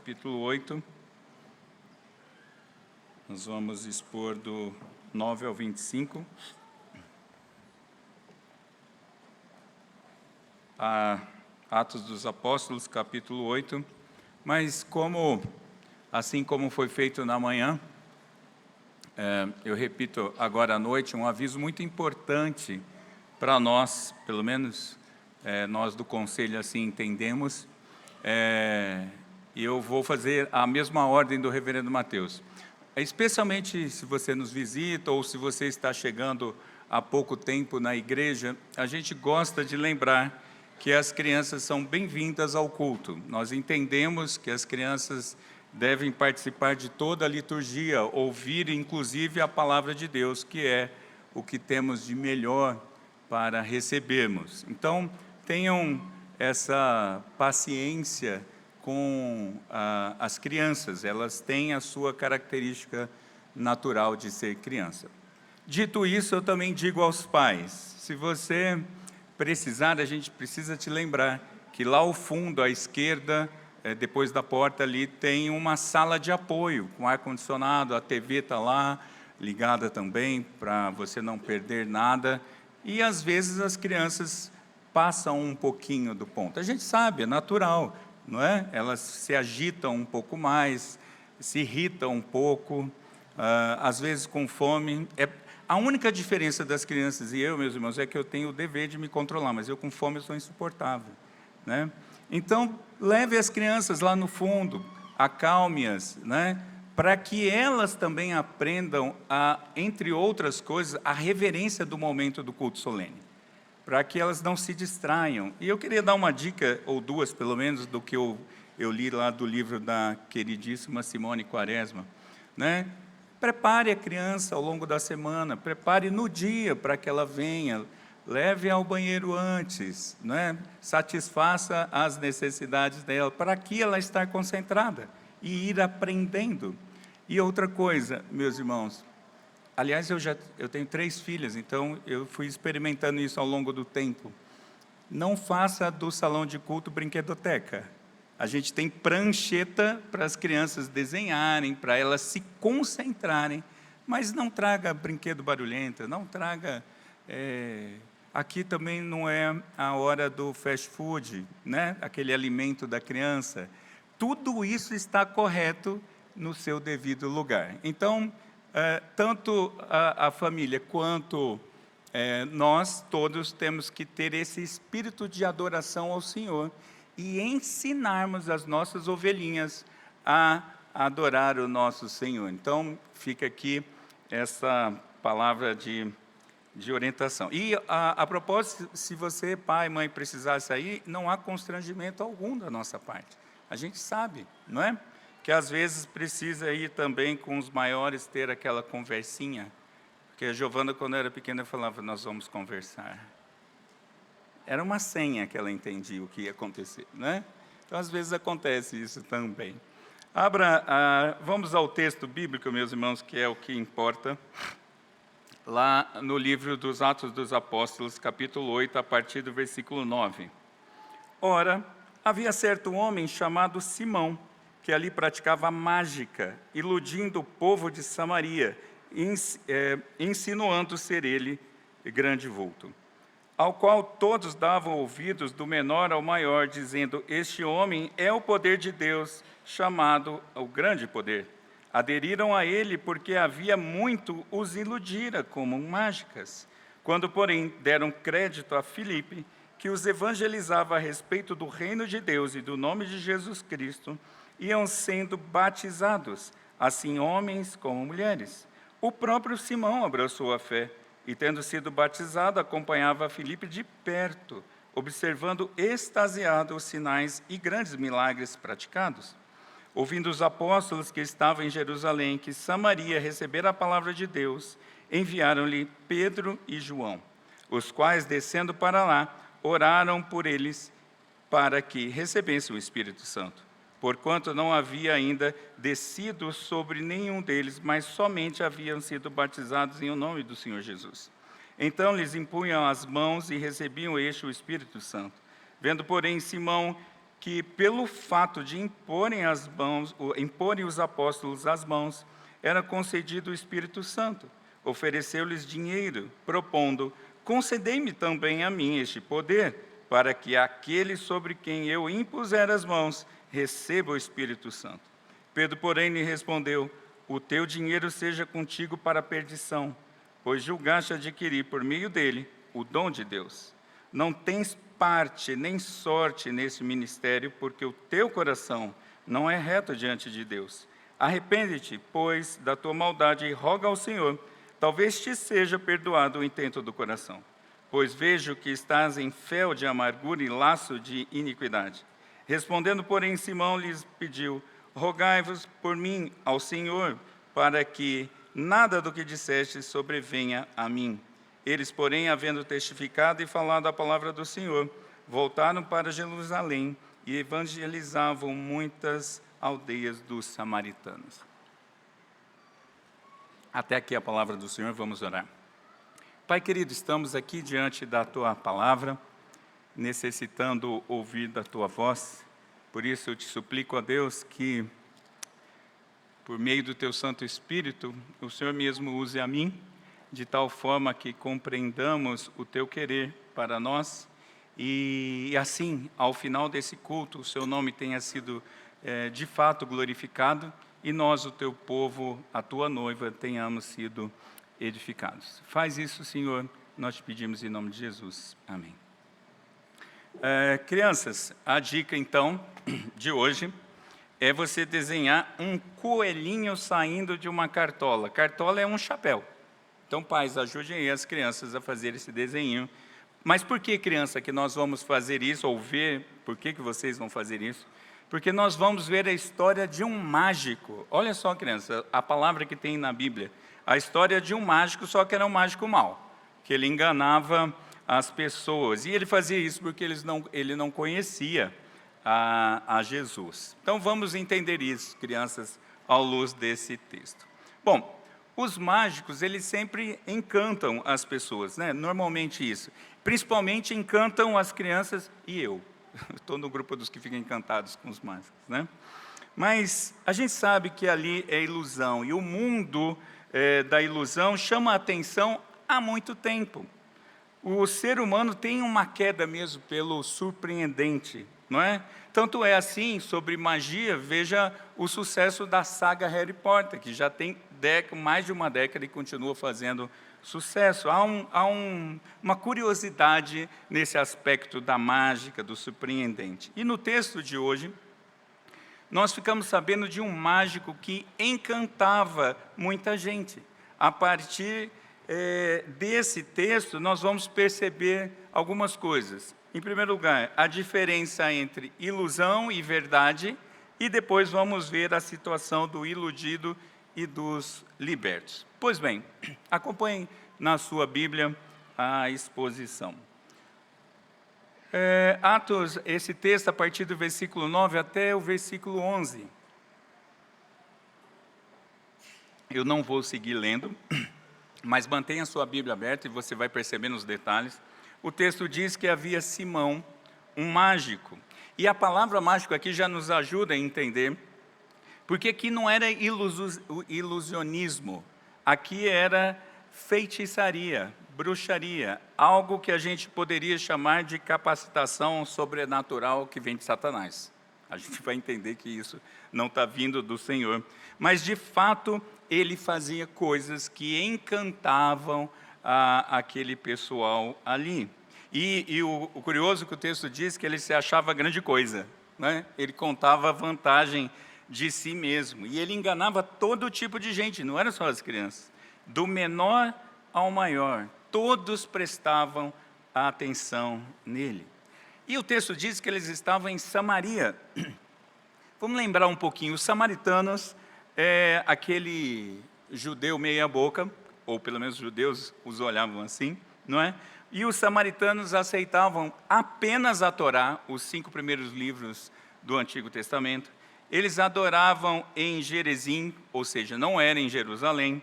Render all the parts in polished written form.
capítulo 8. Nós vamos expor do 9 ao 25. Atos dos Apóstolos, capítulo 8. Mas assim como foi feito na manhã, eu repito agora à noite, um aviso muito importante para nós, pelo menos nós do Conselho assim entendemos, e eu vou fazer a mesma ordem do reverendo Mateus. Especialmente se você nos visita ou se você está chegando há pouco tempo na igreja, a gente gosta de lembrar que as crianças são bem-vindas ao culto. Nós entendemos que as crianças devem participar de toda a liturgia, ouvir inclusive a palavra de Deus, que é o que temos de melhor para recebermos. Então, tenham essa paciência com as crianças, elas têm a sua característica natural de ser criança. Dito isso, eu também digo aos pais, se você precisar, a gente precisa te lembrar que lá ao fundo, à esquerda, depois da porta ali, tem uma sala de apoio, com ar-condicionado, a TV está lá, ligada também, para você não perder nada, e às vezes as crianças passam um pouquinho do ponto. A gente sabe, é natural, não é? Elas se agitam um pouco mais, se irritam um pouco, às vezes com fome. A única diferença das crianças e eu, meus irmãos, é que eu tenho o dever de me controlar, mas eu com fome eu sou insuportável, né? Então, leve as crianças lá no fundo, acalme-as, né? Para que elas também aprendam, entre outras coisas, a reverência do momento do culto solene, para que elas não se distraiam. E eu queria dar uma dica, ou duas pelo menos, do que eu li lá do livro da queridíssima Simone Quaresma, né? Prepare a criança ao longo da semana, prepare no dia para que ela venha, leve ao banheiro antes, né? Satisfaça as necessidades dela, para que ela estar concentrada e ir aprendendo. E outra coisa, meus irmãos, aliás, eu tenho 3 filhas, então eu fui experimentando isso ao longo do tempo. Não faça do salão de culto brinquedoteca. A gente tem prancheta para as crianças desenharem, para elas se concentrarem, mas não traga brinquedo barulhento, não traga... Aqui também não é a hora do fast food, né? Aquele alimento da criança. Tudo isso está correto no seu devido lugar. Então, tanto a família quanto nós todos temos que ter esse espírito de adoração ao Senhor e ensinarmos as nossas ovelhinhas a adorar o nosso Senhor. Então, fica aqui essa palavra de orientação. E, a propósito, se você, pai, mãe, precisar sair, não há constrangimento algum da nossa parte. A gente sabe, não é? Que às vezes precisa ir também com os maiores, ter aquela conversinha. Porque a Giovana, quando era pequena, falava, nós vamos conversar. Era uma senha que ela entendia o que ia acontecer, né? Então, às vezes acontece isso também. Vamos ao texto bíblico, meus irmãos, que é o que importa. Lá no livro dos Atos dos Apóstolos, capítulo 8, a partir do versículo 9. Ora, havia certo homem chamado Simão, que ali praticava mágica, iludindo o povo de Samaria, insinuando ser ele grande vulto, ao qual todos davam ouvidos do menor ao maior, dizendo, este homem é o poder de Deus, chamado o grande poder. Aderiram a ele porque havia muito os iludira como mágicas. Quando, porém, deram crédito a Filipe, que os evangelizava a respeito do reino de Deus e do nome de Jesus Cristo, iam sendo batizados, assim homens como mulheres. O próprio Simão abraçou a fé e, tendo sido batizado, acompanhava a Filipe de perto, observando extasiado os sinais e grandes milagres praticados. Ouvindo os apóstolos que estavam em Jerusalém, que Samaria recebera a palavra de Deus, enviaram-lhe Pedro e João, os quais, descendo para lá, oraram por eles para que recebessem o Espírito Santo, porquanto não havia ainda descido sobre nenhum deles, mas somente haviam sido batizados em o nome do Senhor Jesus. Então lhes impunham as mãos e recebiam o Espírito Santo. Vendo, porém, Simão que pelo fato de imporem os apóstolos as mãos, era concedido o Espírito Santo. Ofereceu-lhes dinheiro, propondo: concedei-me também a mim este poder, para que aquele sobre quem eu impuser as mãos receba o Espírito Santo. Pedro, porém, lhe respondeu: o teu dinheiro seja contigo para a perdição, pois julgaste adquirir por meio dele o dom de Deus. Não tens parte nem sorte nesse ministério, porque o teu coração não é reto diante de Deus. Arrepende-te, pois, da tua maldade e roga ao Senhor, talvez te seja perdoado o intento do coração. Pois vejo que estás em fel de amargura e laço de iniquidade. Respondendo, porém, Simão lhes pediu: rogai-vos por mim ao Senhor, para que nada do que disseste sobrevenha a mim. Eles, porém, havendo testificado e falado a palavra do Senhor, voltaram para Jerusalém e evangelizavam muitas aldeias dos samaritanos. Até aqui a palavra do Senhor, vamos orar. Pai querido, estamos aqui diante da Tua palavra, necessitando ouvir da Tua voz. Por isso eu te suplico, a Deus, que por meio do Teu Santo Espírito, o Senhor mesmo use a mim, de tal forma que compreendamos o Teu querer para nós, e assim, ao final desse culto, o Seu nome tenha sido de fato glorificado, e nós, o Teu povo, a Tua noiva, tenhamos sido edificados. Faz isso, Senhor, nós te pedimos em nome de Jesus. Amém. Crianças, a dica então de hoje é você desenhar um coelhinho saindo de uma cartola. Cartola é um chapéu. Então, pais, ajudem aí as crianças a fazer esse desenho. Mas por que, criança, que nós vamos fazer isso, ou ver, por que vocês vão fazer isso? Porque nós vamos ver a história de um mágico. Olha só, criança, a palavra que tem na Bíblia. A história de um mágico, só que era um mágico mau, que ele enganava as pessoas. E ele fazia isso porque ele não conhecia a Jesus. Então, vamos entender isso, crianças, à luz desse texto. Bom, os mágicos, eles sempre encantam as pessoas, né? Normalmente isso. Principalmente encantam as crianças e eu. Estou no grupo dos que ficam encantados com os mágicos, né? Mas a gente sabe que ali é ilusão. E o mundo da ilusão chama a atenção há muito tempo. O ser humano tem uma queda mesmo pelo surpreendente, não é? Tanto é assim, sobre magia, veja o sucesso da saga Harry Potter, que já tem mais de uma década e continua fazendo sucesso. Há uma curiosidade nesse aspecto da mágica, do surpreendente. E no texto de hoje, nós ficamos sabendo de um mágico que encantava muita gente. A partir desse texto, nós vamos perceber algumas coisas. Em primeiro lugar, a diferença entre ilusão e verdade, e depois vamos ver a situação do iludido e dos libertos. Pois bem, acompanhem na sua Bíblia a exposição. Atos, esse texto a partir do versículo 9 até o versículo 11. Eu não vou seguir lendo, mas mantenha a sua Bíblia aberta e você vai perceber nos detalhes. O texto diz que havia Simão, um mágico. E a palavra mágico aqui já nos ajuda a entender, porque aqui não era ilusionismo, aqui era feitiçaria, bruxaria, algo que a gente poderia chamar de capacitação sobrenatural que vem de Satanás. A gente vai entender que isso não está vindo do Senhor. Mas, de fato, ele fazia coisas que encantavam aquele pessoal ali. E o curioso que o texto diz que ele se achava grande coisa, né? Ele contava vantagem de si mesmo. E ele enganava todo tipo de gente, não era só as crianças. Do menor ao maior, todos prestavam atenção nele. E o texto diz que eles estavam em Samaria. Vamos lembrar um pouquinho, os samaritanos é aquele judeu meia boca, ou pelo menos os judeus os olhavam assim, não é? E os samaritanos aceitavam apenas a Torá, os 5 primeiros livros do Antigo Testamento. Eles adoravam em Gerizim, ou seja, não era em Jerusalém.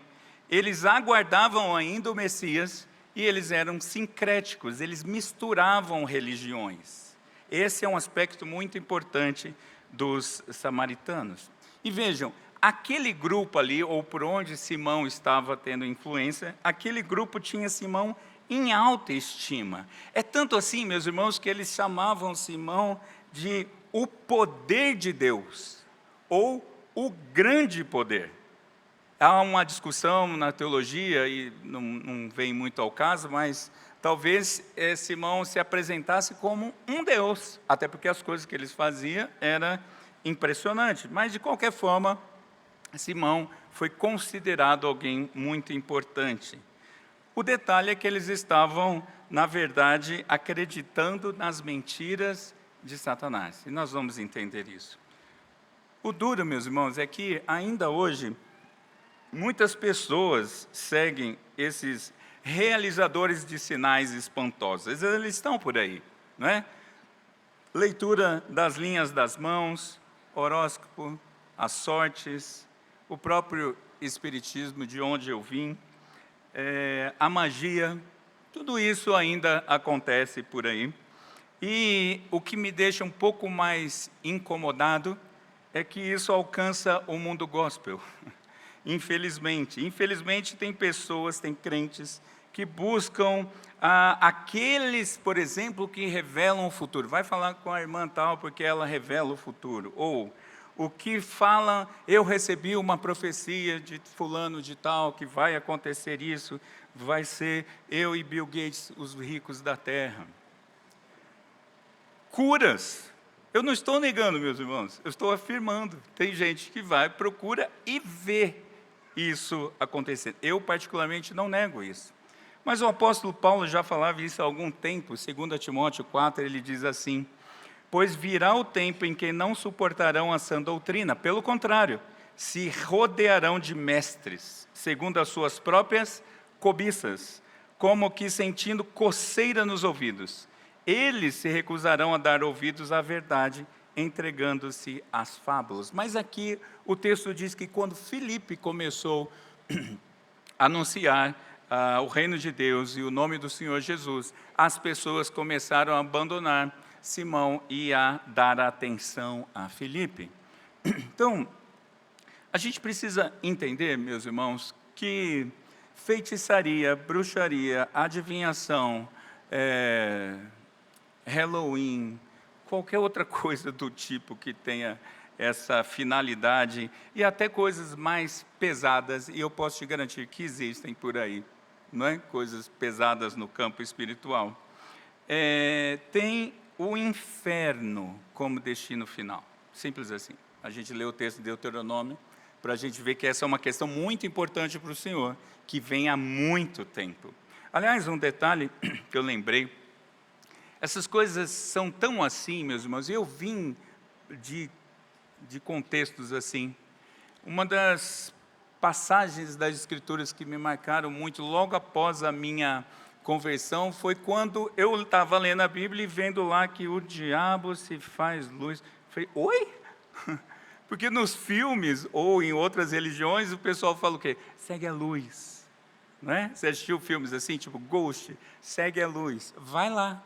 Eles aguardavam ainda o Messias e eles eram sincréticos, eles misturavam religiões. Esse é um aspecto muito importante dos samaritanos. E vejam, aquele grupo ali, ou por onde Simão estava tendo influência, aquele grupo tinha Simão em alta estima. É tanto assim, meus irmãos, que eles chamavam Simão de o poder de Deus, ou o grande poder. Há uma discussão na teologia, e não vem muito ao caso, mas talvez Simão se apresentasse como um Deus, até porque as coisas que eles faziam eram impressionantes. Mas, de qualquer forma, Simão foi considerado alguém muito importante. O detalhe é que eles estavam, na verdade, acreditando nas mentiras de Satanás. E nós vamos entender isso. O duro, meus irmãos, é que ainda hoje muitas pessoas seguem esses realizadores de sinais espantosos. Eles estão por aí, não é? Leitura das linhas das mãos, horóscopo, as sortes, o próprio espiritismo, de onde eu vim, a magia, tudo isso ainda acontece por aí. E o que me deixa um pouco mais incomodado é que isso alcança o mundo gospel. Infelizmente tem pessoas, tem crentes que buscam aqueles, por exemplo, que revelam o futuro. Vai falar com a irmã tal porque ela revela o futuro. Ou o que fala, eu recebi uma profecia de fulano de tal, que vai acontecer isso, vai ser eu e Bill Gates, os ricos da terra. Curas. Eu não estou negando, meus irmãos, eu estou afirmando. Tem gente que vai, procura e vê isso acontecer. Eu, particularmente, não nego isso. Mas o apóstolo Paulo já falava isso há algum tempo. 2 Timóteo 4, ele diz assim: pois virá o tempo em que não suportarão a sã doutrina. Pelo contrário, se rodearão de mestres, segundo as suas próprias cobiças, como que sentindo coceira nos ouvidos. Eles se recusarão a dar ouvidos à verdade, entregando-se às fábulas. Mas aqui o texto diz que quando Filipe começou a anunciar o reino de Deus e o nome do Senhor Jesus, as pessoas começaram a abandonar Simão e a dar atenção a Filipe. Então, a gente precisa entender, meus irmãos, que feitiçaria, bruxaria, adivinhação, Halloween, qualquer outra coisa do tipo que tenha essa finalidade, e até coisas mais pesadas, e eu posso te garantir que existem por aí, não é? Coisas pesadas no campo espiritual. Tem o inferno como destino final, simples assim. A gente lê o texto de Deuteronômio, para a gente ver que essa é uma questão muito importante para o Senhor, que vem há muito tempo. Aliás, um detalhe que eu lembrei, essas coisas são tão assim, meus irmãos, eu vim de contextos assim. Uma das passagens das Escrituras que me marcaram muito, logo após a minha conversão, foi quando eu estava lendo a Bíblia e vendo lá que o diabo se faz luz. Eu falei, oi? Porque nos filmes ou em outras religiões o pessoal fala o quê? Segue a luz. Não é? Você assistiu filmes assim, tipo Ghost, segue a luz. Vai lá.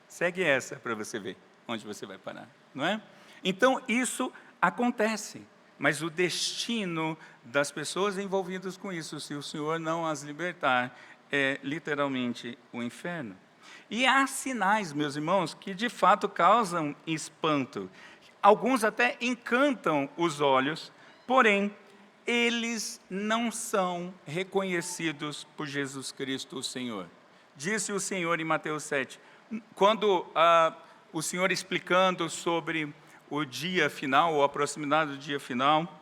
Segue essa para você ver onde você vai parar, não é? Então, isso acontece, mas o destino das pessoas envolvidas com isso, se o Senhor não as libertar, é literalmente o inferno. E há sinais, meus irmãos, que de fato causam espanto. Alguns até encantam os olhos, porém, eles não são reconhecidos por Jesus Cristo, o Senhor. Disse o Senhor em Mateus 7, quando o Senhor explicando sobre o dia final, ou a proximidade do dia final,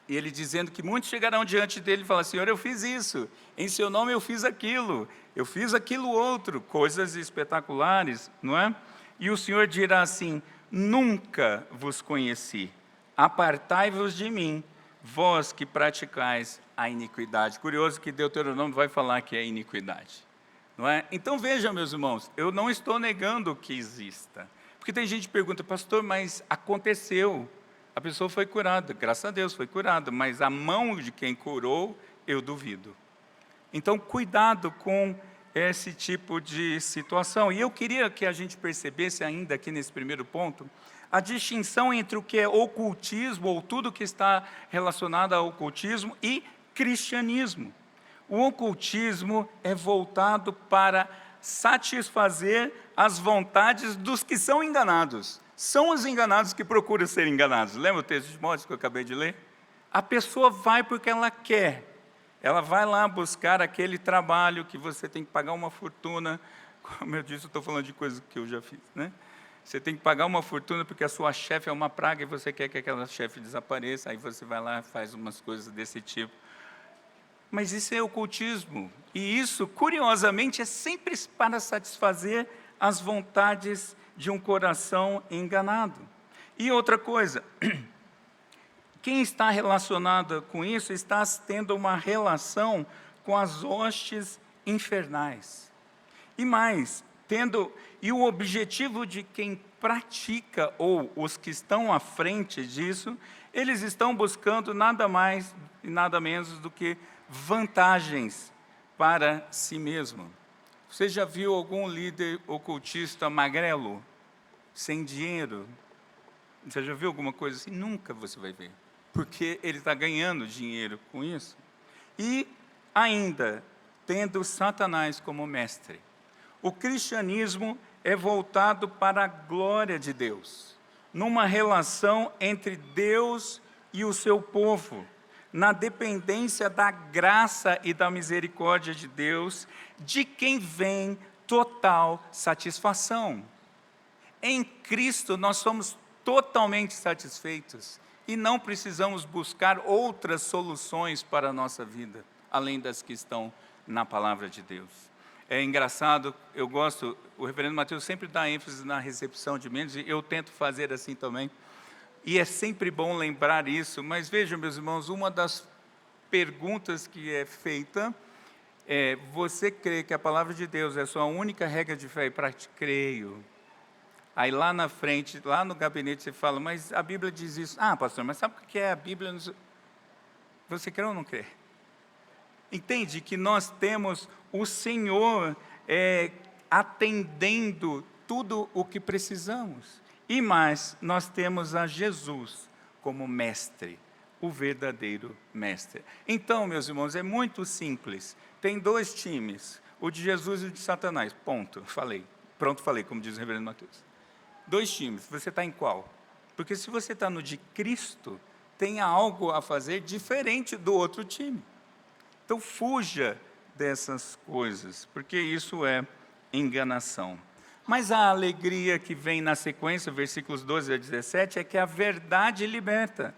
e ele dizendo que muitos chegarão diante dele e falam, Senhor, eu fiz isso, em seu nome eu fiz aquilo outro, coisas espetaculares, não é? E o Senhor dirá assim, nunca vos conheci, apartai-vos de mim, vós que praticais a iniquidade. Curioso que Deuteronômio vai falar que é iniquidade. Não é? Então vejam, meus irmãos, eu não estou negando que exista. Porque tem gente que pergunta, pastor, mas aconteceu, a pessoa foi curada, graças a Deus foi curada, mas a mão de quem curou, eu duvido. Então cuidado com esse tipo de situação. E eu queria que a gente percebesse ainda aqui nesse primeiro ponto, a distinção entre o que é ocultismo, ou tudo que está relacionado ao ocultismo, e cristianismo. O ocultismo é voltado para satisfazer as vontades dos que são enganados. São os enganados que procuram ser enganados. Lembra o texto de Timóteo que eu acabei de ler? A pessoa vai porque ela quer. Ela vai lá buscar aquele trabalho que você tem que pagar uma fortuna. Como eu disse, eu estou falando de coisas que eu já fiz, né? Você tem que pagar uma fortuna porque a sua chefe é uma praga e você quer que aquela chefe desapareça. Aí você vai lá e faz umas coisas desse tipo. Mas isso é ocultismo. E isso, curiosamente, é sempre para satisfazer as vontades de um coração enganado. E outra coisa, quem está relacionado com isso está tendo uma relação com as hostes infernais. E mais, e o objetivo de quem pratica, ou os que estão à frente disso, eles estão buscando nada mais e nada menos do que vantagens para si mesmo. Você já viu algum líder ocultista magrelo, sem dinheiro? Você já viu alguma coisa assim? Nunca você vai ver, porque ele está ganhando dinheiro com isso. E ainda, tendo Satanás como mestre. O cristianismo é voltado para a glória de Deus, numa relação entre Deus e o seu povo, na dependência da graça e da misericórdia de Deus, de quem vem total satisfação. Em Cristo nós somos totalmente satisfeitos e não precisamos buscar outras soluções para a nossa vida, além das que estão na palavra de Deus. É engraçado, eu gosto, o reverendo Mateus sempre dá ênfase na recepção de membros, e eu tento fazer assim também. E é sempre bom lembrar isso, mas vejam, meus irmãos, uma das perguntas que é feita é: você crê que a palavra de Deus é a sua única regra de fé? E creio. Aí lá na frente, lá no gabinete, você fala: mas a Bíblia diz isso. Ah, pastor, mas sabe o que é a Bíblia? Você crê ou não crê? Entende que nós temos o Senhor atendendo tudo o que precisamos. E mais, nós temos a Jesus como mestre, o verdadeiro mestre. Então, meus irmãos, é muito simples. Tem dois times, o de Jesus e o de Satanás. Ponto, falei. Pronto, falei, como diz o reverendo Mateus. Dois times, você está em qual? Porque se você está no de Cristo, tem algo a fazer diferente do outro time. Então, fuja dessas coisas, porque isso é enganação. Mas a alegria que vem na sequência, versículos 12 a 17, é que a verdade liberta.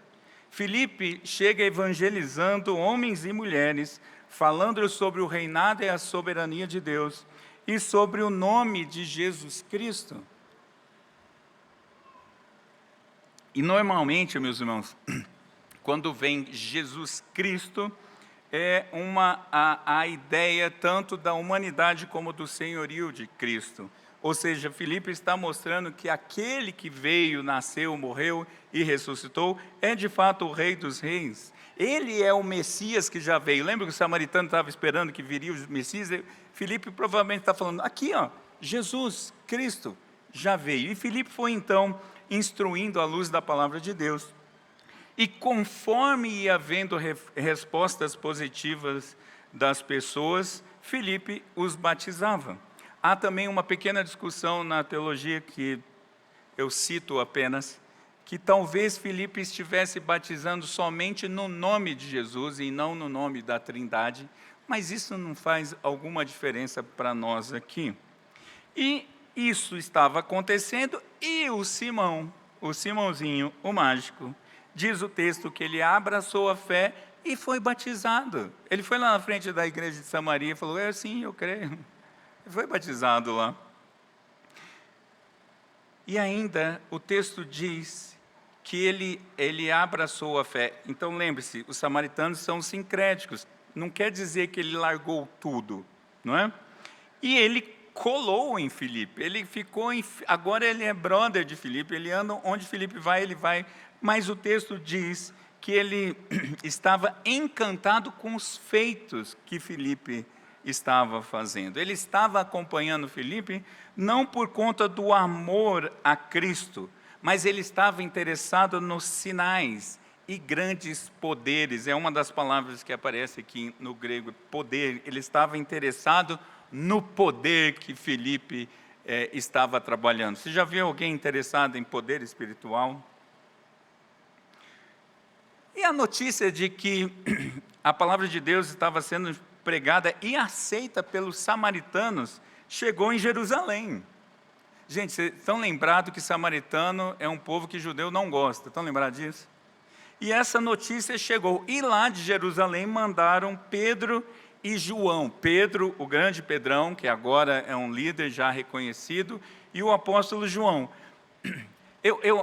Filipe chega evangelizando homens e mulheres, falando sobre o reinado e a soberania de Deus, e sobre o nome de Jesus Cristo. E normalmente, meus irmãos, quando vem Jesus Cristo, é a ideia tanto da humanidade como do senhorio de Cristo. Ou seja, Filipe está mostrando que aquele que veio, nasceu, morreu e ressuscitou, é de fato o Rei dos Reis. Ele é o Messias que já veio. Lembra que o samaritano estava esperando que viria o Messias? Filipe provavelmente está falando, aqui ó, Jesus Cristo já veio. E Filipe foi então instruindo à luz da palavra de Deus. E conforme ia havendo respostas positivas das pessoas, Filipe os batizava. Há também uma pequena discussão na teologia que eu cito apenas, que talvez Filipe estivesse batizando somente no nome de Jesus e não no nome da Trindade, mas isso não faz alguma diferença para nós aqui. E isso estava acontecendo e o Simãozinho, o mágico, diz o texto que ele abraçou a fé e foi batizado. Ele foi lá na frente da igreja de Samaria e falou, sim, eu creio. Ele foi batizado lá. E ainda o texto diz que ele abraçou a fé. Então lembre-se, os samaritanos são sincréticos. Não quer dizer que ele largou tudo, não é? E ele colou em Filipe. Agora ele é brother de Filipe. Ele anda onde Filipe vai, ele vai. Mas o texto diz que ele estava encantado com os feitos que Filipe estava fazendo. Ele estava acompanhando Filipe não por conta do amor a Cristo, mas ele estava interessado nos sinais e grandes poderes. É uma das palavras que aparece aqui no grego, poder. Ele estava interessado no poder que Filipe estava trabalhando. Você já viu alguém interessado em poder espiritual? E a notícia de que a palavra de Deus estava sendo pregada e aceita pelos samaritanos chegou em Jerusalém. Gente, vocês estão lembrados que samaritano é um povo que judeu não gosta, estão lembrados disso? E essa notícia chegou, e lá de Jerusalém mandaram Pedro e João. Pedro, o grande Pedrão, que agora é um líder já reconhecido, e o apóstolo João.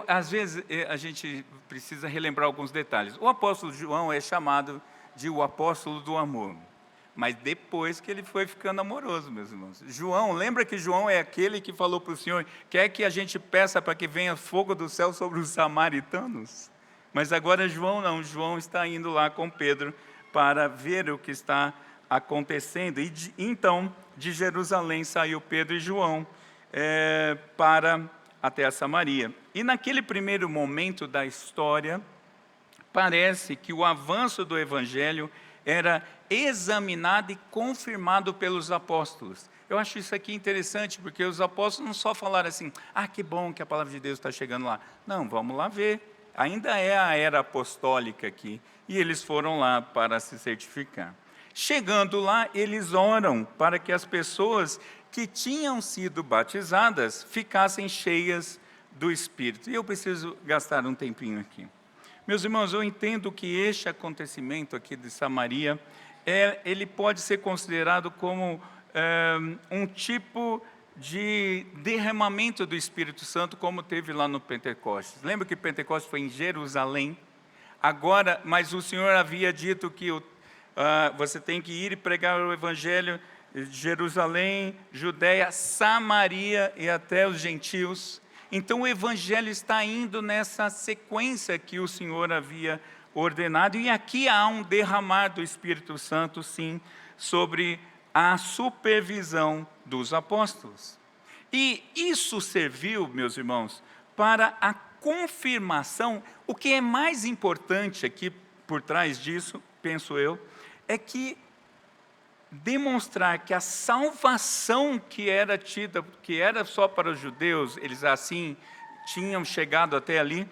Às vezes, a gente precisa relembrar alguns detalhes. O apóstolo João é chamado de o apóstolo do amor, mas depois que ele foi ficando amoroso, meus irmãos. João, lembra que João é aquele que falou para o Senhor, quer que a gente peça para que venha fogo do céu sobre os samaritanos? Mas agora João não, João está indo lá com Pedro para ver o que está acontecendo. E então, de Jerusalém saiu Pedro e João para até a Samaria. E naquele primeiro momento da história, parece que o avanço do Evangelho era examinado e confirmado pelos apóstolos. Eu acho isso aqui interessante, porque os apóstolos não só falaram assim, que bom que a palavra de Deus está chegando lá. Não, vamos lá ver. Ainda é a era apostólica aqui, e eles foram lá para se certificar. Chegando lá, eles oram para que as pessoas que tinham sido batizadas ficassem cheias do Espírito. E eu preciso gastar um tempinho aqui. Meus irmãos, eu entendo que este acontecimento aqui de Samaria, ele pode ser considerado como um tipo de derramamento do Espírito Santo, como teve lá no Pentecostes. Lembra que Pentecostes foi em Jerusalém? Agora, mas o Senhor havia dito que você tem que ir e pregar o Evangelho de Jerusalém, Judéia, Samaria e até os gentios. Então o Evangelho está indo nessa sequência que o Senhor havia ordenado, e aqui há um derramar do Espírito Santo, sim, sobre a supervisão dos apóstolos. E isso serviu, meus irmãos, para a confirmação. O que é mais importante aqui por trás disso, penso eu, é que demonstrar que a salvação que era tida, que era só para os judeus, eles assim tinham chegado até ali,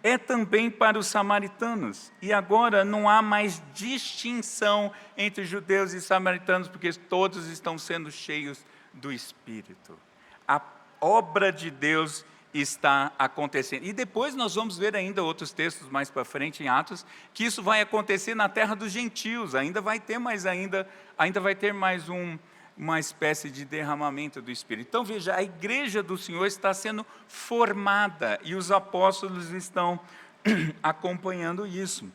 é também para os samaritanos. E agora não há mais distinção entre judeus e samaritanos, porque todos estão sendo cheios do Espírito. A obra de Deus está acontecendo. E depois nós vamos ver ainda outros textos mais para frente em Atos, que isso vai acontecer na terra dos gentios. Ainda vai ter mais uma espécie de derramamento do Espírito. Então veja, a igreja do Senhor está sendo formada e os apóstolos estão acompanhando isso.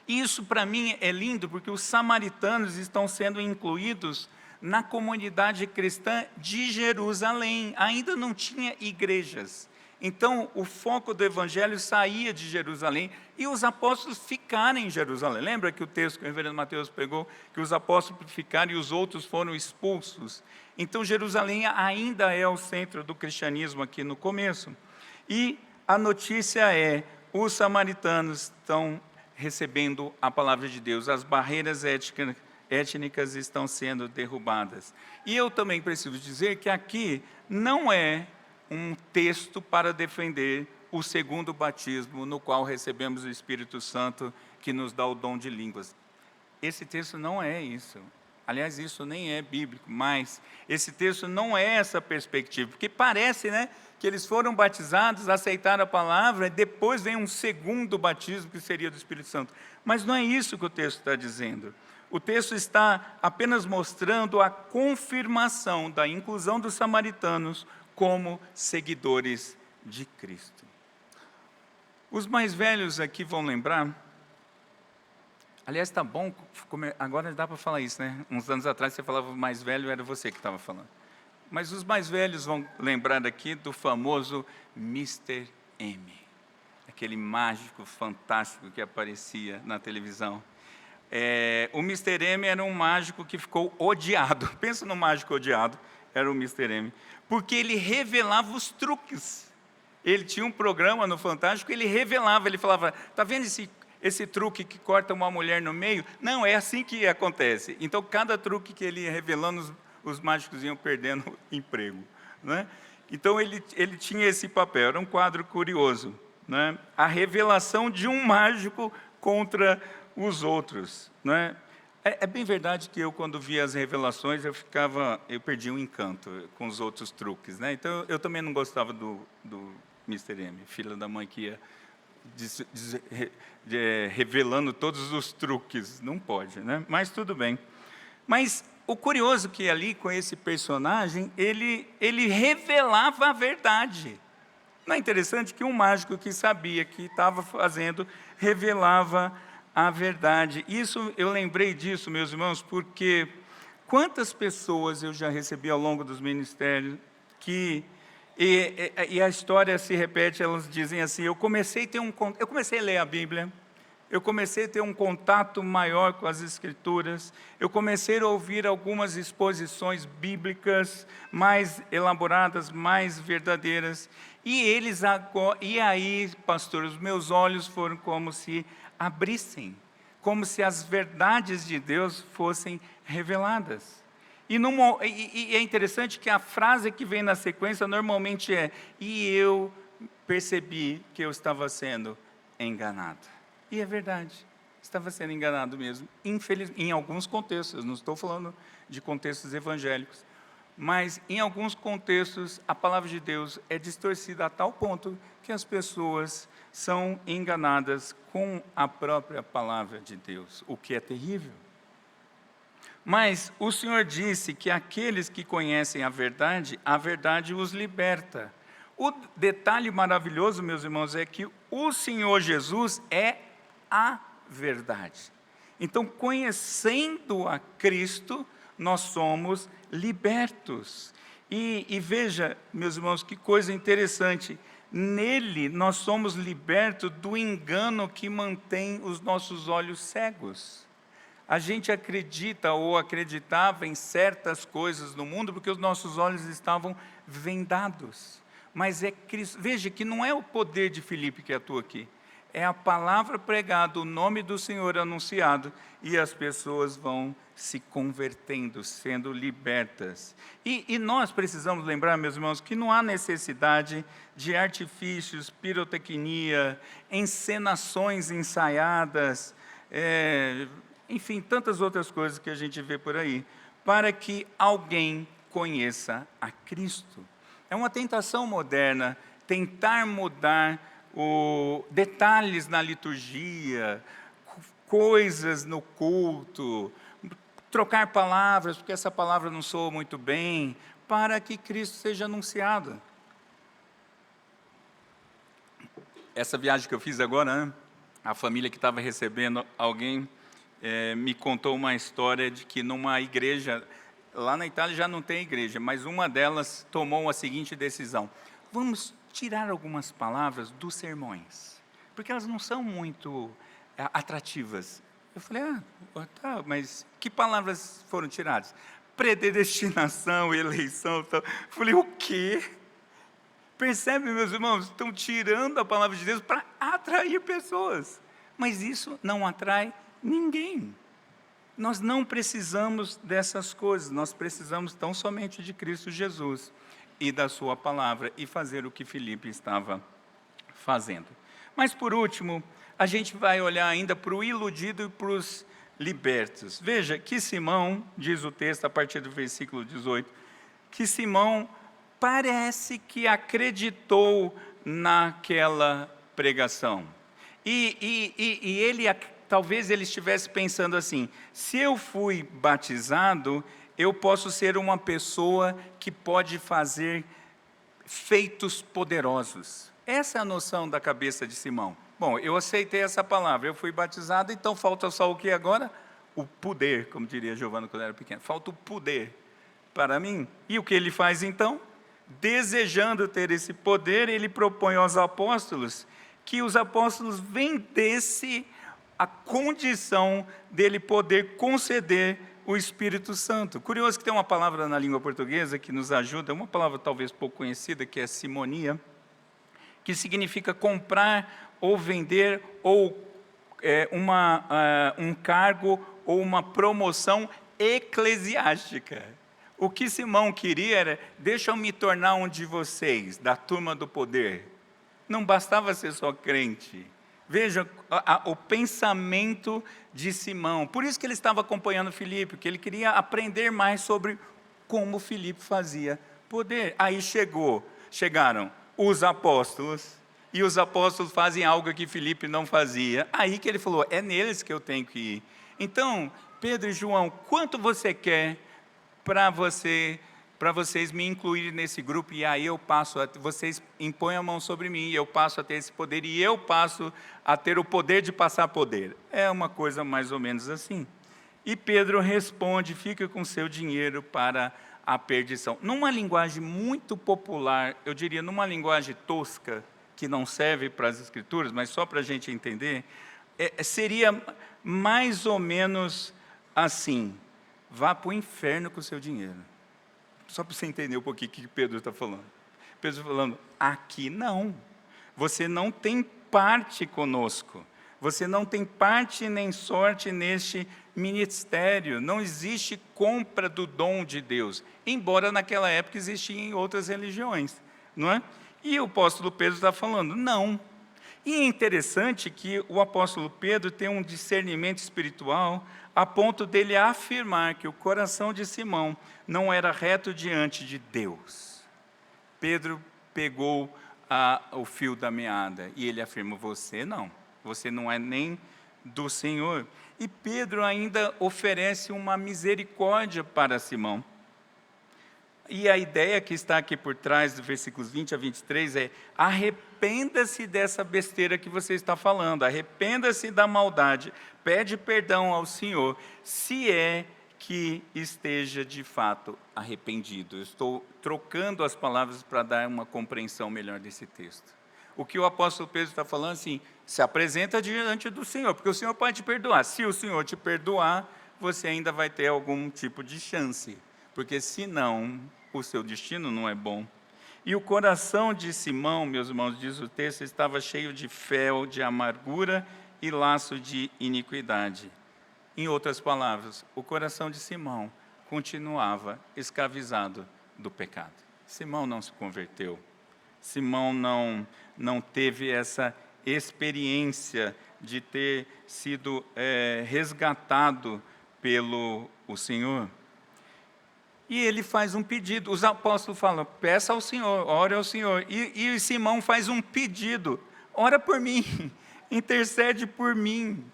Isso para mim é lindo, porque os samaritanos estão sendo incluídos na comunidade cristã de Jerusalém. Ainda não tinha igrejas. Então, o foco do Evangelho saía de Jerusalém e os apóstolos ficaram em Jerusalém. Lembra que o texto que o reverendo Mateus pegou, que os apóstolos ficaram e os outros foram expulsos? Então, Jerusalém ainda é o centro do cristianismo aqui no começo. E a notícia é, os samaritanos estão recebendo a palavra de Deus, as barreiras étnicas estão sendo derrubadas. E eu também preciso dizer que aqui não é um texto para defender o segundo batismo, no qual recebemos o Espírito Santo, que nos dá o dom de línguas. Esse texto não é isso. Aliás, isso nem é bíblico, mas esse texto não é essa perspectiva, porque parece, que eles foram batizados, aceitaram a palavra, e depois vem um segundo batismo, que seria do Espírito Santo. Mas não é isso que o texto está dizendo. O texto está apenas mostrando a confirmação da inclusão dos samaritanos como seguidores de Cristo. Os mais velhos aqui vão lembrar, aliás, está bom, agora dá para falar isso, Uns anos atrás você falava mais velho, era você que estava falando. Mas os mais velhos vão lembrar aqui do famoso Mr. M, aquele mágico fantástico que aparecia na televisão. O Mr. M era um mágico que ficou odiado. Pensa no mágico odiado, era o Mr. M. Porque ele revelava os truques. Ele tinha um programa no Fantástico, ele revelava, ele falava, está vendo esse truque que corta uma mulher no meio? Não, é assim que acontece. Então, cada truque que ele ia revelando, os mágicos iam perdendo emprego. Né? Então, ele tinha esse papel, era um quadro curioso. Né? A revelação de um mágico contra os outros. Né? É bem verdade que eu, quando via as revelações, eu perdia o encanto com os outros truques. Né? Então, eu também não gostava do Mr. M, filho da mãe que ia revelando todos os truques. Não pode, né? Mas tudo bem. Mas o curioso que ali, com esse personagem, ele revelava a verdade. Não é interessante que um mágico que sabia que estava fazendo, revelava a verdade. Isso, eu lembrei disso, meus irmãos, porque quantas pessoas eu já recebi ao longo dos ministérios que... E a história se repete, elas dizem assim, eu comecei a ler a Bíblia, eu comecei a ter um contato maior com as Escrituras, eu comecei a ouvir algumas exposições bíblicas mais elaboradas, mais verdadeiras, e aí, pastor, os meus olhos foram como se abrissem, como se as verdades de Deus fossem reveladas. E é interessante que a frase que vem na sequência normalmente e eu percebi que eu estava sendo enganado. E é verdade, estava sendo enganado mesmo, infelizmente, em alguns contextos, não estou falando de contextos evangélicos, mas em alguns contextos a palavra de Deus é distorcida a tal ponto que as pessoas são enganadas com a própria palavra de Deus, o que é terrível. Mas o Senhor disse que aqueles que conhecem a verdade os liberta. O detalhe maravilhoso, meus irmãos, é que o Senhor Jesus é a verdade. Então, conhecendo a Cristo, nós somos libertos. E veja, meus irmãos, que coisa interessante. Nele, nós somos libertos do engano que mantém os nossos olhos cegos. A gente acredita ou acreditava em certas coisas no mundo porque os nossos olhos estavam vendados. Mas é Cristo. Veja que não é o poder de Filipe que atua aqui. É a palavra pregada, o nome do Senhor anunciado, e as pessoas vão se convertendo, sendo libertas. E nós precisamos lembrar, meus irmãos, que não há necessidade de artifícios, pirotecnia, encenações ensaiadas, enfim, tantas outras coisas que a gente vê por aí, para que alguém conheça a Cristo. É uma tentação moderna tentar mudar detalhes na liturgia, coisas no culto, trocar palavras, porque essa palavra não soa muito bem, para que Cristo seja anunciado. Essa viagem que eu fiz agora, né? A família que estava recebendo alguém me contou uma história de que numa igreja, lá na Itália já não tem igreja, mas uma delas tomou a seguinte decisão: vamos tirar algumas palavras dos sermões, porque elas não são muito atrativas. Eu falei, tá, mas que palavras foram tiradas? Predestinação, eleição, tal. Eu falei, o quê? Percebe, meus irmãos? Estão tirando a palavra de Deus para atrair pessoas, mas isso não atrai ninguém. Nós não precisamos dessas coisas, nós precisamos tão somente de Cristo Jesus e da sua palavra, e fazer o que Filipe estava fazendo. Mas por último, a gente vai olhar ainda para o iludido e para os libertos. Veja que Simão, diz o texto a partir do versículo 18, que Simão parece que acreditou naquela pregação. E ele, talvez ele estivesse pensando assim: se eu fui batizado, eu posso ser uma pessoa que pode fazer feitos poderosos. Essa é a noção da cabeça de Simão. Bom, eu aceitei essa palavra, eu fui batizado, então falta só o que agora? O poder, como diria Giovana quando era pequeno. Falta o poder para mim. E o que ele faz então? Desejando ter esse poder, ele propõe aos apóstolos que os apóstolos vendessem a condição dele poder conceder o Espírito Santo. Curioso que tem uma palavra na língua portuguesa que nos ajuda, uma palavra talvez pouco conhecida, que é simonia, que significa comprar ou vender, ou um cargo ou uma promoção eclesiástica. O que Simão queria era: deixa eu me tornar um de vocês, da turma do poder. Não bastava ser só crente. Veja o pensamento de Simão. Por isso que ele estava acompanhando Filipe, porque ele queria aprender mais sobre como Filipe fazia poder. Aí chegaram os apóstolos, e os apóstolos fazem algo que Filipe não fazia. Aí que ele falou: é neles que eu tenho que ir. Então, Pedro e João, quanto você quer para vocês me incluírem nesse grupo, e aí vocês impõem a mão sobre mim, e eu passo a ter esse poder, e eu passo a ter o poder de passar poder. É uma coisa mais ou menos assim. E Pedro responde: fica com seu dinheiro para a perdição. Numa linguagem muito popular, eu diria numa linguagem tosca, que não serve para as Escrituras, mas só para a gente entender, seria mais ou menos assim: vá para o inferno com o seu dinheiro. Só para você entender um pouquinho o que Pedro está falando. Pedro está falando: aqui não. Você não tem parte conosco. Você não tem parte nem sorte neste ministério. Não existe compra do dom de Deus. Embora naquela época existiam em outras religiões, não é? E o apóstolo Pedro está falando: não. E é interessante que o apóstolo Pedro tem um discernimento espiritual a ponto dele afirmar que o coração de Simão não era reto diante de Deus. Pedro pegou o fio da meada e ele afirma: você não é nem do Senhor. E Pedro ainda oferece uma misericórdia para Simão. E a ideia que está aqui por trás do versículos 20 a 23 é: arrependa-se dessa besteira que você está falando, arrependa-se da maldade, pede perdão ao Senhor, se é que esteja de fato arrependido. Eu estou trocando as palavras para dar uma compreensão melhor desse texto. O que o apóstolo Pedro está falando assim: se apresenta diante do Senhor, porque o Senhor pode te perdoar. Se o Senhor te perdoar, você ainda vai ter algum tipo de chance, porque senão o seu destino não é bom. E o coração de Simão, meus irmãos, diz o texto, estava cheio de fel, de amargura e laço de iniquidade. Em outras palavras, o coração de Simão continuava escravizado do pecado. Simão não se converteu. Simão não teve essa experiência de ter sido resgatado pelo Senhor. E ele faz um pedido. Os apóstolos falam: peça ao Senhor, ore ao Senhor. E Simão faz um pedido: ora por mim, intercede por mim.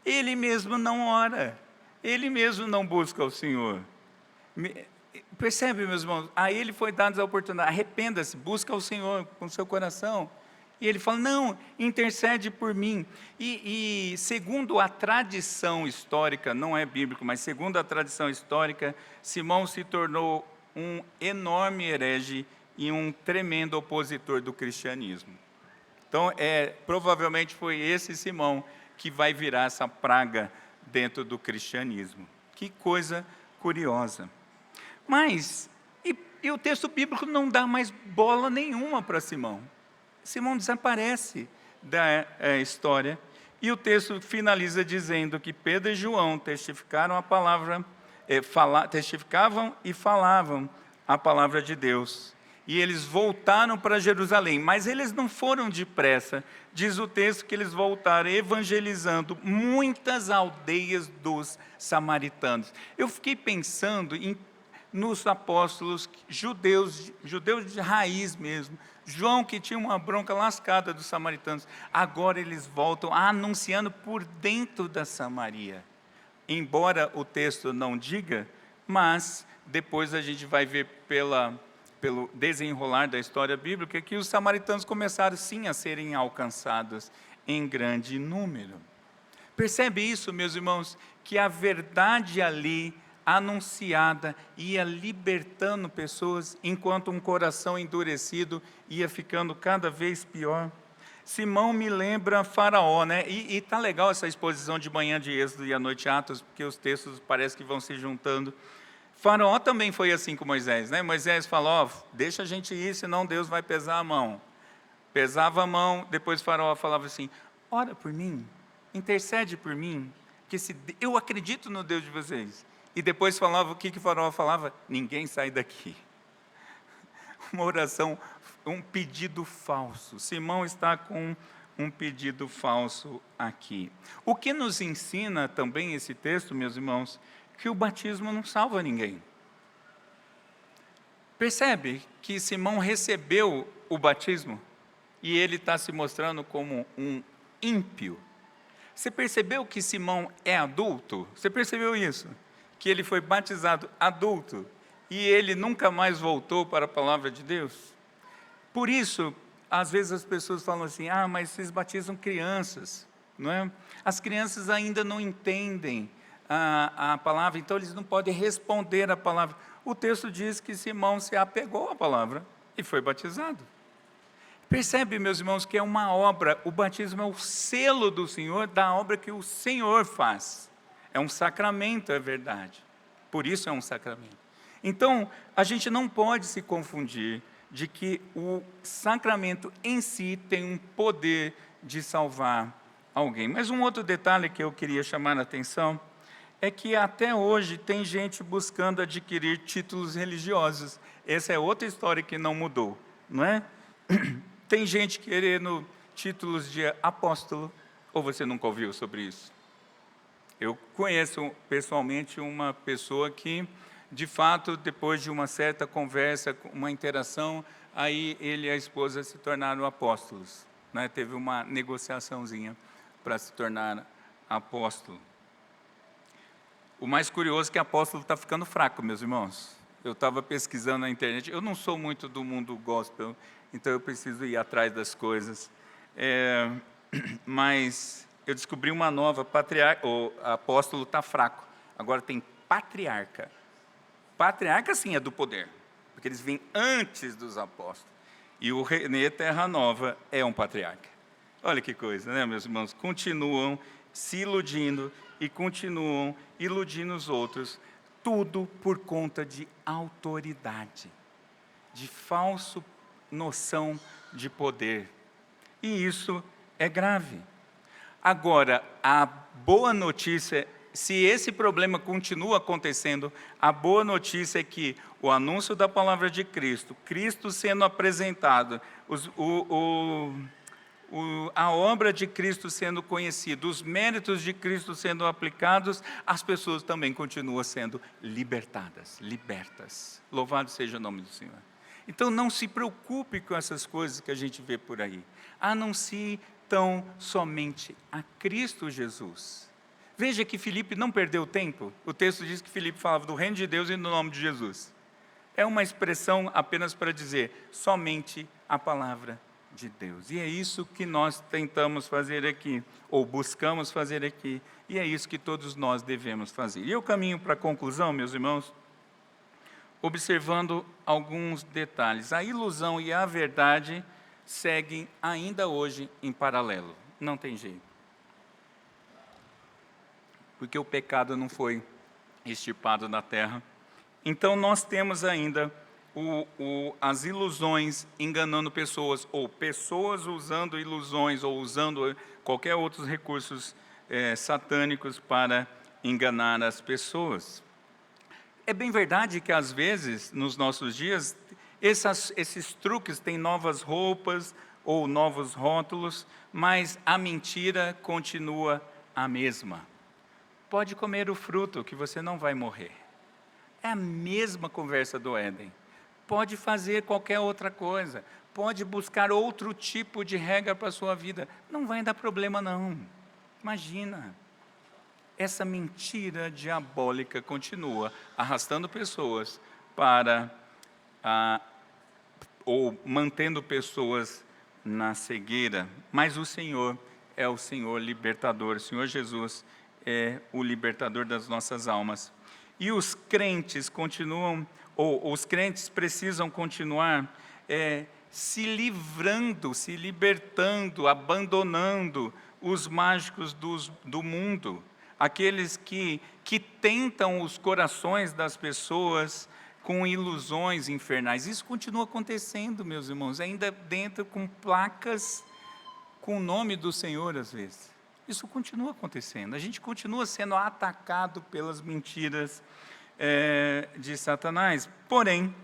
Ele mesmo não ora, ele mesmo não busca o Senhor. Percebe, meus irmãos? A ele foi dada a oportunidade: arrependa-se, busca o Senhor com o seu coração. E ele fala: não, intercede por mim. E segundo a tradição histórica, não é bíblico, mas segundo a tradição histórica, Simão se tornou um enorme herege e um tremendo opositor do cristianismo. Então, provavelmente foi esse Simão que vai virar essa praga dentro do cristianismo. Que coisa curiosa. Mas, e o texto bíblico não dá mais bola nenhuma para Simão. Simão desaparece da história, e o texto finaliza dizendo que Pedro e João testificaram a palavra, testificavam e falavam a palavra de Deus. E eles voltaram para Jerusalém, mas eles não foram depressa. Diz o texto que eles voltaram evangelizando muitas aldeias dos samaritanos. Eu fiquei pensando nos apóstolos judeus de raiz mesmo. João, que tinha uma bronca lascada dos samaritanos, agora eles voltam anunciando por dentro da Samaria. Embora o texto não diga, mas depois a gente vai ver pelo desenrolar da história bíblica que os samaritanos começaram sim a serem alcançados em grande número. Percebe isso, meus irmãos, que a verdade ali anunciada ia libertando pessoas, enquanto um coração endurecido ia ficando cada vez pior. Simão me lembra Faraó, né? E tá legal essa exposição de manhã de Êxodo e à noite Atos, porque os textos parece que vão se juntando. Faraó também foi assim com Moisés, né? Moisés falou, deixa a gente ir, senão Deus vai pesar a mão. Pesava a mão, depois Faraó falava assim, ora por mim, intercede por mim, que eu acredito no Deus de vocês. E depois falava, o que Faraó falava? Ninguém sai daqui. Uma oração, um pedido falso. Simão está com um pedido falso aqui. O que nos ensina também esse texto, meus irmãos, que o batismo não salva ninguém. Percebe que Simão recebeu o batismo e ele está se mostrando como um ímpio. Você percebeu que Simão é adulto? Você percebeu isso? Que ele foi batizado adulto e ele nunca mais voltou para a palavra de Deus? Por isso, às vezes as pessoas falam assim, mas vocês batizam crianças, não é? As crianças ainda não entendem a palavra, então eles não podem responder a palavra. O texto diz que Simão se apegou à palavra e foi batizado. Percebe, meus irmãos, que é uma obra, o batismo é o selo do Senhor, da obra que o Senhor faz. É um sacramento, é verdade. Por isso é um sacramento. Então, a gente não pode se confundir de que o sacramento em si tem um poder de salvar alguém. Mas um outro detalhe que eu queria chamar a atenção é que até hoje tem gente buscando adquirir títulos religiosos. Essa é outra história que não mudou, não é? Tem gente querendo títulos de apóstolo, ou você nunca ouviu sobre isso? Eu conheço pessoalmente uma pessoa que, de fato, depois de uma certa conversa, uma interação, aí ele e a esposa se tornaram apóstolos, né? Teve uma negociaçãozinha para se tornar apóstolo. O mais curioso é que apóstolo está ficando fraco, meus irmãos. Eu estava pesquisando na internet, eu não sou muito do mundo gospel, então eu preciso ir atrás das coisas. Mas eu descobri uma nova, o apóstolo está fraco, agora tem patriarca. Patriarca, sim, é do poder, porque eles vêm antes dos apóstolos. E o Renê Terra Nova é um patriarca. Olha que coisa, né, meus irmãos? Continuam se iludindo e continuam iludindo os outros, tudo por conta de autoridade, de falsa noção de poder. E isso é grave. Agora, a boa notícia, se esse problema continua acontecendo, a boa notícia é que o anúncio da palavra de Cristo, Cristo sendo apresentado, a obra de Cristo sendo conhecida, os méritos de Cristo sendo aplicados, as pessoas também continuam sendo libertadas. Louvado seja o nome do Senhor. Então não se preocupe com essas coisas que a gente vê por aí. Anuncie tão somente a Cristo Jesus. Veja que Filipe não perdeu tempo. O texto diz que Filipe falava do reino de Deus e no nome de Jesus. É uma expressão apenas para dizer somente a palavra de Deus. E é isso que nós tentamos fazer aqui, ou buscamos fazer aqui, e é isso que todos nós devemos fazer. E eu caminho para a conclusão, meus irmãos, observando alguns detalhes. A ilusão e a verdade seguem ainda hoje em paralelo. Não tem jeito. Porque o pecado não foi extirpado da terra. Então nós temos ainda as ilusões enganando pessoas, ou pessoas usando ilusões, ou usando qualquer outros recursos satânicos para enganar as pessoas. É bem verdade que às vezes, nos nossos dias, esses truques têm novas roupas ou novos rótulos, mas a mentira continua a mesma. Pode comer o fruto que você não vai morrer. É a mesma conversa do Éden. Pode fazer qualquer outra coisa, pode buscar outro tipo de regra para a sua vida, não vai dar problema não. Imagina, essa mentira diabólica continua arrastando pessoas para, ou mantendo pessoas na cegueira, mas o Senhor é o Senhor libertador, o Senhor Jesus é o libertador das nossas almas. E os crentes continuam, ou os crentes precisam continuar se livrando, se libertando, abandonando os mágicos do mundo, aqueles que tentam os corações das pessoas com ilusões infernais. Isso continua acontecendo, meus irmãos, ainda dentro com placas com o nome do Senhor às vezes. Isso continua acontecendo, a gente continua sendo atacado pelas mentiras de Satanás. Porém,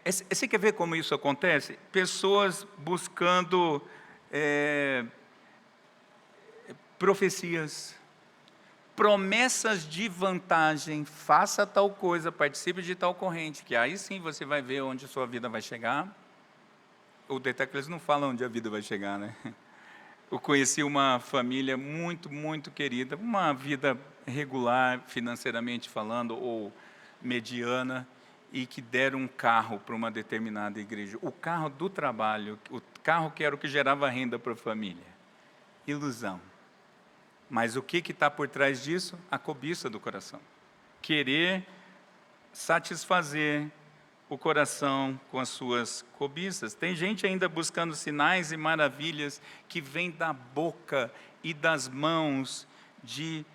você quer ver como isso acontece? Pessoas buscando profecias, promessas de vantagem, faça tal coisa, participe de tal corrente, que aí sim você vai ver onde sua vida vai chegar. O detalhe é que eles não falam onde a vida vai chegar, né? Eu conheci uma família muito, muito querida, uma vida regular, financeiramente falando, ou mediana, e que deram um carro para uma determinada igreja. O carro do trabalho, o carro que era o que gerava renda para a família. Ilusão. Mas o que está por trás disso? A cobiça do coração. Querer satisfazer o coração com as suas cobiças. Tem gente ainda buscando sinais e maravilhas que vêm da boca e das mãos de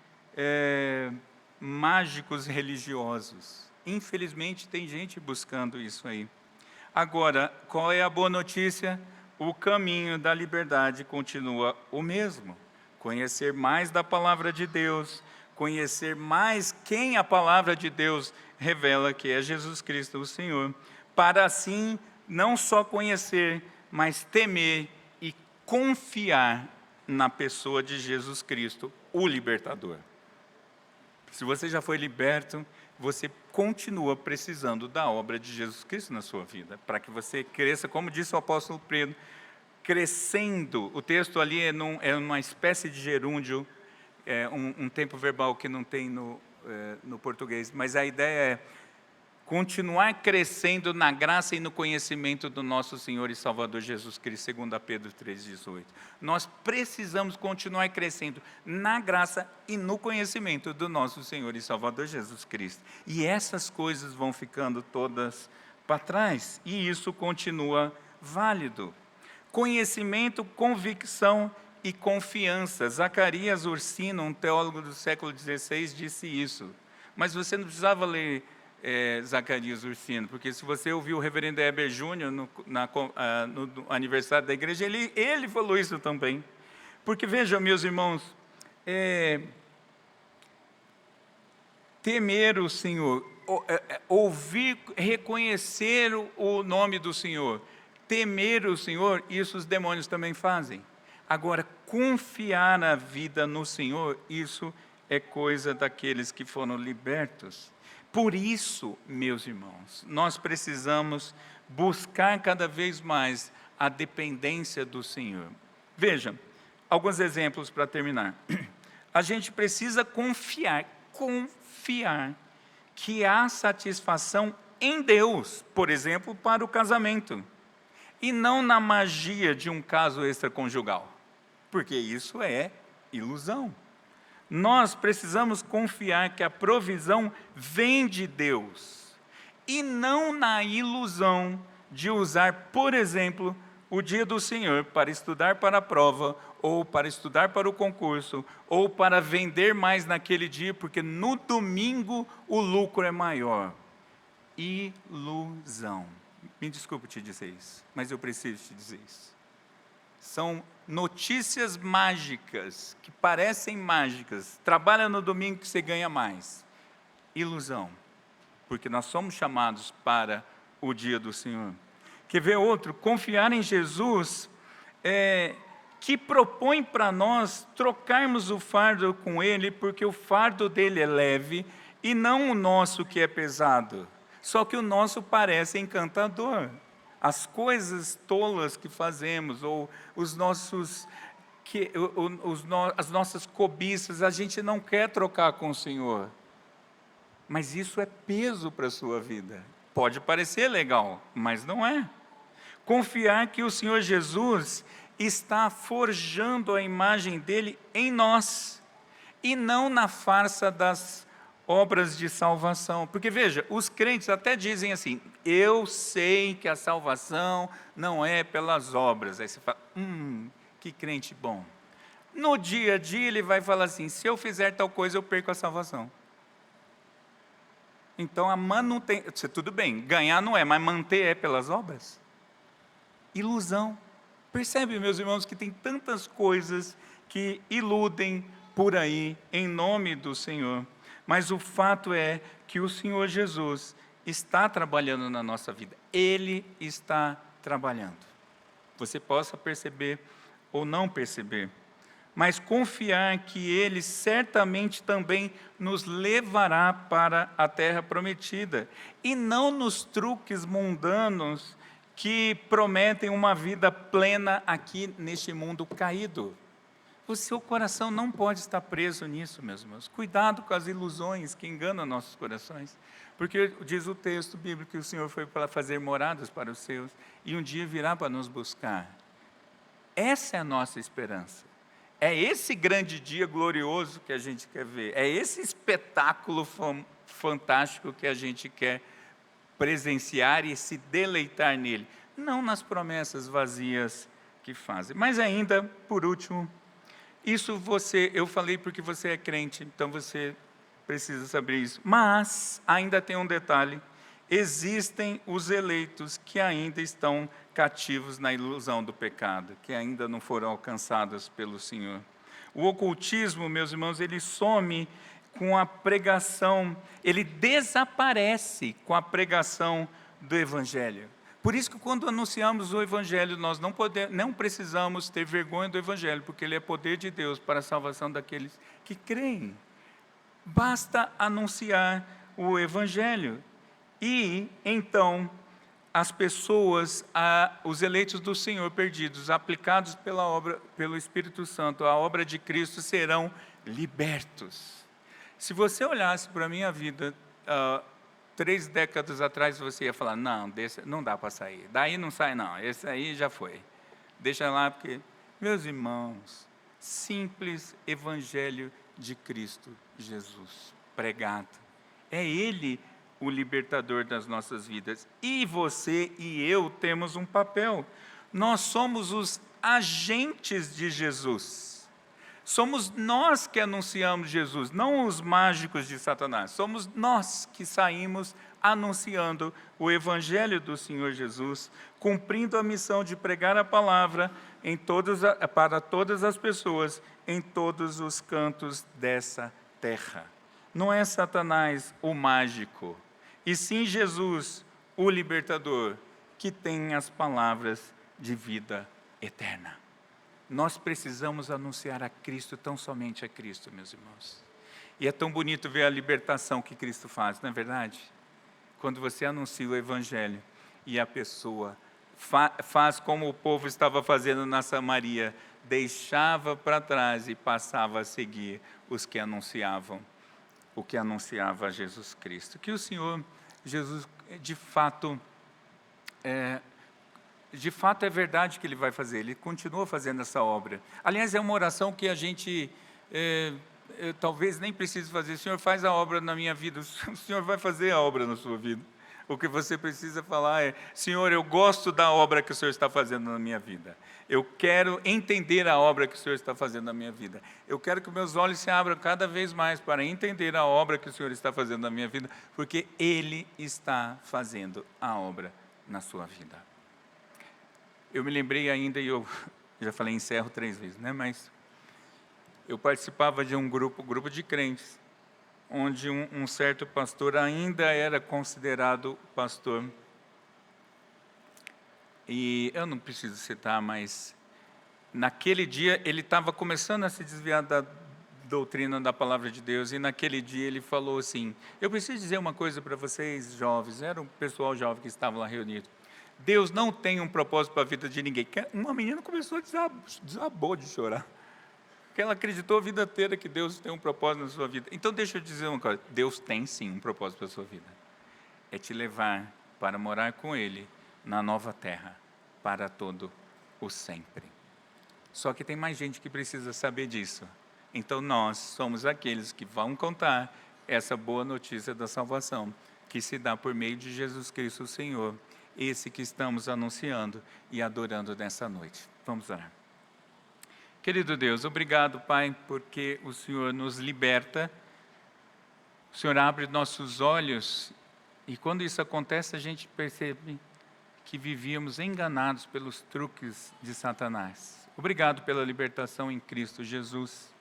mágicos religiosos. Infelizmente, tem gente buscando isso aí. Agora, qual é a boa notícia? O caminho da liberdade continua o mesmo. Conhecer mais da palavra de Deus, conhecer mais quem a palavra de Deus revela, que é Jesus Cristo, o Senhor, para assim não só conhecer, mas temer e confiar na pessoa de Jesus Cristo, o libertador. Se você já foi liberto, você continua precisando da obra de Jesus Cristo na sua vida, para que você cresça, como disse o apóstolo Pedro, crescendo. O texto ali é uma espécie de gerúndio, um tempo verbal que não tem no português, mas a ideia é continuar crescendo na graça e no conhecimento do nosso Senhor e Salvador Jesus Cristo, segundo Pedro 3,18. Nós precisamos continuar crescendo na graça e no conhecimento do nosso Senhor e Salvador Jesus Cristo. E essas coisas vão ficando todas para trás, e isso continua válido. Conhecimento, convicção e confiança. Zacarias Ursino, um teólogo do século XVI, disse isso. Mas você não precisava ler Zacarias Ursino, porque se você ouviu o reverendo Heber Júnior no aniversário da igreja, ele falou isso também. Porque vejam, meus irmãos, temer o Senhor, ouvir, reconhecer o nome do Senhor, temer o Senhor, isso os demônios também fazem. Agora, confiar a vida no Senhor, isso é coisa daqueles que foram libertos. Por isso, meus irmãos, nós precisamos buscar cada vez mais a dependência do Senhor. Veja, alguns exemplos para terminar. A gente precisa confiar que há satisfação em Deus, por exemplo, para o casamento, e não na magia de um caso extraconjugal, porque isso é ilusão. Nós precisamos confiar que a provisão vem de Deus, e não na ilusão de usar, por exemplo, o dia do Senhor para estudar para a prova, ou para estudar para o concurso, ou para vender mais naquele dia, porque no domingo o lucro é maior. Ilusão. Me desculpe te dizer isso, mas eu preciso te dizer isso. São notícias mágicas, que parecem mágicas. Trabalha no domingo que você ganha mais. Ilusão, porque nós somos chamados para o dia do Senhor. Quer ver outro? Confiar em Jesus, que propõe para nós trocarmos o fardo com Ele, porque o fardo dele é leve, e não o nosso que é pesado. Só que o nosso parece encantador. As coisas tolas que fazemos, ou as nossas cobiças, a gente não quer trocar com o Senhor. Mas isso é peso para a sua vida. Pode parecer legal, mas não é. Confiar que o Senhor Jesus está forjando a imagem dele em nós, e não na farsa das obras de salvação. Porque veja, os crentes até dizem assim: eu sei que a salvação não é pelas obras. Aí você fala: que crente bom. No dia a dia ele vai falar assim: se eu fizer tal coisa eu perco a salvação. Então a manutenção, tudo bem, ganhar não é, mas manter é pelas obras? Ilusão. Percebe, meus irmãos, que tem tantas coisas que iludem por aí em nome do Senhor. Mas o fato é que o Senhor Jesus está trabalhando na nossa vida. Ele está trabalhando. Você possa perceber ou não perceber, mas confiar que Ele certamente também nos levará para a terra prometida, e não nos truques mundanos que prometem uma vida plena aqui neste mundo caído. O seu coração não pode estar preso nisso, meus irmãos. Cuidado com as ilusões que enganam nossos corações, porque diz o texto bíblico que o Senhor foi para fazer moradas para os seus, e um dia virá para nos buscar. Essa é a nossa esperança. É esse grande dia glorioso que a gente quer ver. É esse espetáculo fantástico que a gente quer presenciar e se deleitar nele. Não nas promessas vazias que fazem. Mas ainda, por último, eu falei porque você é crente, então você precisa saber isso. Mas, ainda tem um detalhe: existem os eleitos que ainda estão cativos na ilusão do pecado, que ainda não foram alcançados pelo Senhor. O ocultismo, meus irmãos, ele some com a pregação, ele desaparece com a pregação do Evangelho. Por isso que quando anunciamos o Evangelho, nós não precisamos ter vergonha do Evangelho, porque ele é poder de Deus para a salvação daqueles que creem. Basta anunciar o Evangelho. E, então, as pessoas, os eleitos do Senhor perdidos, aplicados pelo Espírito Santo, a obra de Cristo, serão libertos. Se você olhasse para a minha vida, 3 décadas atrás, você ia falar: não, não dá para sair, daí não sai não, esse aí já foi, deixa lá, porque, meus irmãos, simples Evangelho de Cristo Jesus, pregado, é Ele o libertador das nossas vidas, e você e eu temos um papel, nós somos os agentes de Jesus, somos nós que anunciamos Jesus, não os mágicos de Satanás, somos nós que saímos anunciando o Evangelho do Senhor Jesus, cumprindo a missão de pregar a palavra para todas as pessoas, em todos os cantos dessa terra. Não é Satanás o mágico, e sim Jesus, o libertador, que tem as palavras de vida eterna. Nós precisamos anunciar a Cristo, tão somente a Cristo, meus irmãos. E é tão bonito ver a libertação que Cristo faz, não é verdade? Quando você anuncia o Evangelho e a pessoa faz como o povo estava fazendo na Samaria, deixava para trás e passava a seguir os que anunciavam, o que anunciava Jesus Cristo. Que o Senhor Jesus, de fato é verdade que Ele vai fazer, Ele continua fazendo essa obra. Aliás, é uma oração que a gente talvez nem precise fazer: Senhor, faz a obra na minha vida. O Senhor vai fazer a obra na sua vida. O que você precisa falar é: Senhor, eu gosto da obra que o Senhor está fazendo na minha vida. Eu quero entender a obra que o Senhor está fazendo na minha vida. Eu quero que meus olhos se abram cada vez mais para entender a obra que o Senhor está fazendo na minha vida, porque Ele está fazendo a obra na sua vida. Eu me lembrei ainda, e eu já falei encerro 3 vezes, né? Mas eu participava de um grupo de crentes, onde um certo pastor ainda era considerado pastor. E eu não preciso citar, mas naquele dia ele estava começando a se desviar da doutrina da palavra de Deus, e naquele dia ele falou assim: eu preciso dizer uma coisa para vocês jovens, era um pessoal jovem que estava lá reunido. Deus não tem um propósito para a vida de ninguém. Uma menina começou a desabou de chorar, porque ela acreditou a vida inteira que Deus tem um propósito na sua vida. Então deixa eu dizer uma coisa: Deus tem sim um propósito para a sua vida, é te levar para morar com Ele na nova terra, para todo o sempre. Só que tem mais gente que precisa saber disso. Então nós somos aqueles que vão contar essa boa notícia da salvação, que se dá por meio de Jesus Cristo, o Senhor, esse que estamos anunciando e adorando nessa noite. Vamos orar. Querido Deus, obrigado, Pai, porque o Senhor nos liberta, o Senhor abre nossos olhos, e quando isso acontece, a gente percebe que vivíamos enganados pelos truques de Satanás. Obrigado pela libertação em Cristo Jesus.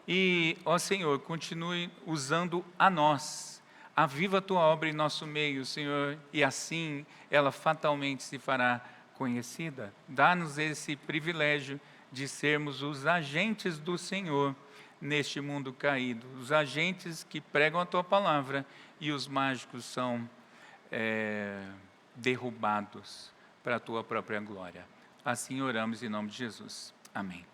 E, ó Senhor, continue usando a nós. Aviva a Tua obra em nosso meio, Senhor, e assim ela fatalmente se fará conhecida. Dá-nos esse privilégio de sermos os agentes do Senhor neste mundo caído, os agentes que pregam a Tua palavra, e os mágicos são derrubados para a Tua própria glória. Assim oramos em nome de Jesus. Amém.